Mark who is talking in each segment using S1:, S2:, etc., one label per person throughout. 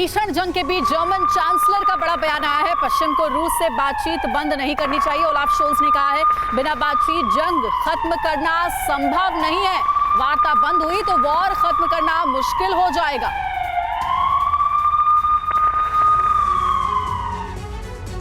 S1: भीषण जंग के बीच जर्मन चांसलर का बड़ा बयान आया है। पश्चिम को रूस से बातचीत बंद नहीं करनी चाहिए। ओलाफ शोल्स ने कहा है बिना बातचीत जंग खत्म करना संभव नहीं है। वार्ता बंद हुई तो वॉर खत्म करना मुश्किल हो जाएगा।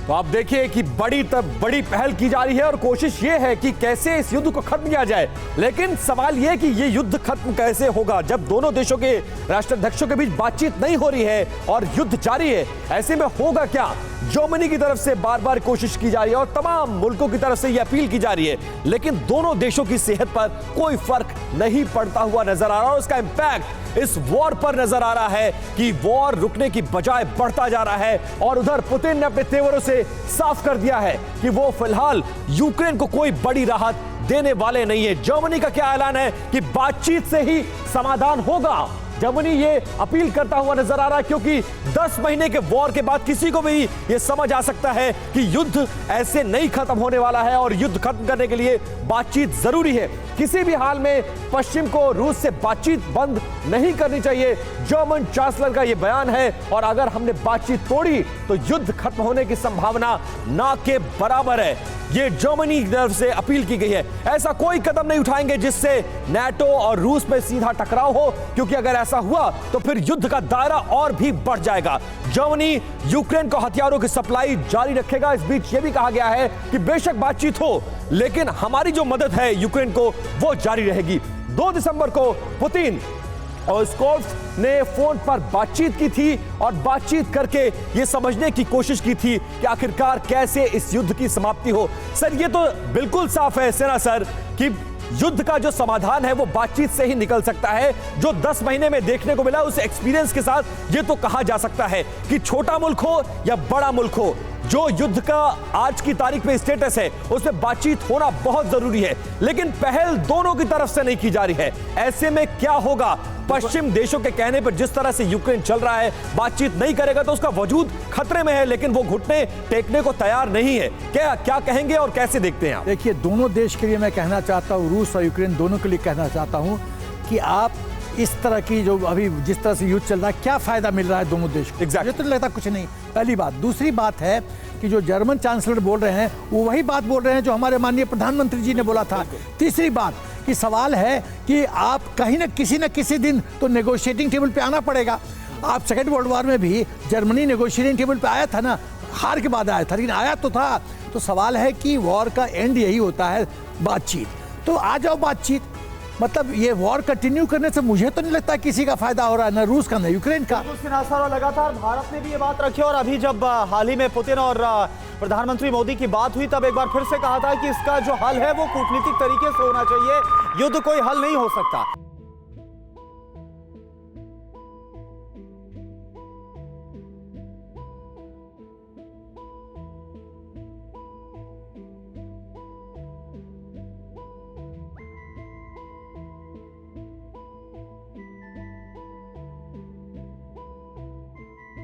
S2: तो आप देखिए कि बड़ी पहल की जा रही है और कोशिश ये है कि कैसे इस युद्ध को खत्म किया जाए। लेकिन सवाल ये कि ये युद्ध खत्म कैसे होगा जब दोनों देशों के राष्ट्राध्यक्षों के बीच बातचीत नहीं हो रही है और युद्ध जारी है। ऐसे में होगा क्या? जर्मनी की तरफ से बार बार कोशिश की जा रही है और तमाम मुल्कों की तरफ से यह अपील की जा रही है, लेकिन दोनों देशों की सेहत पर कोई फर्क नहीं पड़ता हुआ नजर आ रहा है। और इसका इंपैक्ट इस वॉर पर नजर आ रहा है कि वॉर रुकने की बजाय बढ़ता जा रहा है। और उधर पुतिन ने अपने तेवरों से साफ कर दिया है कि वो फिलहाल यूक्रेन को कोई बड़ी राहत देने वाले नहीं है। जर्मनी का क्या ऐलान है कि बातचीत से ही समाधान होगा। जर्मनी ये अपील करता हुआ नजर आ रहा है क्योंकि 10 महीने के वॉर के बाद किसी को भी ये समझ आ सकता है कि युद्ध ऐसे नहीं खत्म होने वाला है और युद्ध खत्म करने के लिए बातचीत जरूरी है। किसी भी हाल में पश्चिम को रूस से बातचीत बंद नहीं करनी चाहिए, जर्मन चांसलर का यह बयान है। और अगर हमने बातचीत तोड़ी तो युद्ध खत्म होने की संभावना ना के बराबर है। ये जर्मनी की तरफ से अपील की गई है। ऐसा कोई कदम नहीं उठाएंगे जिससे नाटो और रूस में सीधा टकराव हो, क्योंकि अगर ऐसा हुआ तो फिर युद्ध का दायरा और भी बढ़ जाएगा। जर्मनी यूक्रेन को हथियारों की सप्लाई जारी रखेगा। इस बीच यह भी कहा गया है कि बेशक बातचीत हो, लेकिन हमारी जो मदद है यूक्रेन को वो जारी रहेगी। 2 दिसंबर को पुतिन और स्कोल्स ने फोन पर बातचीत की थी और बातचीत करके यह समझने की कोशिश की थी कि आखिरकार कैसे इस युद्ध की समाप्ति हो। सर, ये तो बिल्कुल साफ है सेना सर कि युद्ध का जो समाधान है वो बातचीत से ही निकल सकता है। जो 10 महीने में देखने को मिला उस एक्सपीरियंस के साथ ये तो कहा जा सकता है कि छोटा मुल्क हो या बड़ा मुल्क हो, जो युद्ध का आज की तारीख में स्टेटस है उसमें बातचीत होना बहुत जरूरी है। लेकिन पहल दोनों की तरफ से नहीं की जा रही है। ऐसे में क्या होगा? पश्चिम देशों के कहने पर जिस तरह से यूक्रेन चल रहा है, बातचीत नहीं करेगा तो उसका वजूद खतरे में है, लेकिन वो घुटने टेकने को तैयार नहीं है। क्या कहेंगे और कैसे देखते हैं आप?
S3: देखिए, दोनों देश के लिए मैं कहना चाहता हूँ, रूस और यूक्रेन दोनों के लिए कहना चाहता हूँ कि आप इस तरह की जो अभी जिस तरह से युद्ध चल रहा है, क्या फायदा मिल रहा है दोनों देश को? मुझे तो लगता कुछ नहीं। पहली बात। दूसरी बात है कि जो जर्मन चांसलर बोल रहे हैं वो वही बात बोल रहे हैं जो हमारे माननीय प्रधानमंत्री जी ने बोला था। तीसरी बात कि सवाल है कि आप कहीं न किसी दिन तो नेगोशिएटिंग टेबल पे आना पड़ेगा। आप सेकेंड वर्ल्ड वॉर में भी जर्मनी नेगोशिएटिंग टेबल पे आया था ना, हार के बाद आया था, लेकिन आया तो था। तो सवाल है कि वॉर का एंड यही होता है, बातचीत। तो आ जाओ बातचीत। मतलब ये वॉर कंटिन्यू करने से मुझे तो नहीं लगता किसी का फायदा हो रहा है, ना रूस का ना यूक्रेन का।
S4: लगातार भारत ने भी ये बात रखी और अभी जब हाल ही में पुतिन और प्रधानमंत्री मोदी की बात हुई तब एक बार फिर से कहा था कि इसका जो हल है वो कूटनीतिक तरीके से होना चाहिए, युद्ध कोई हल नहीं हो सकता।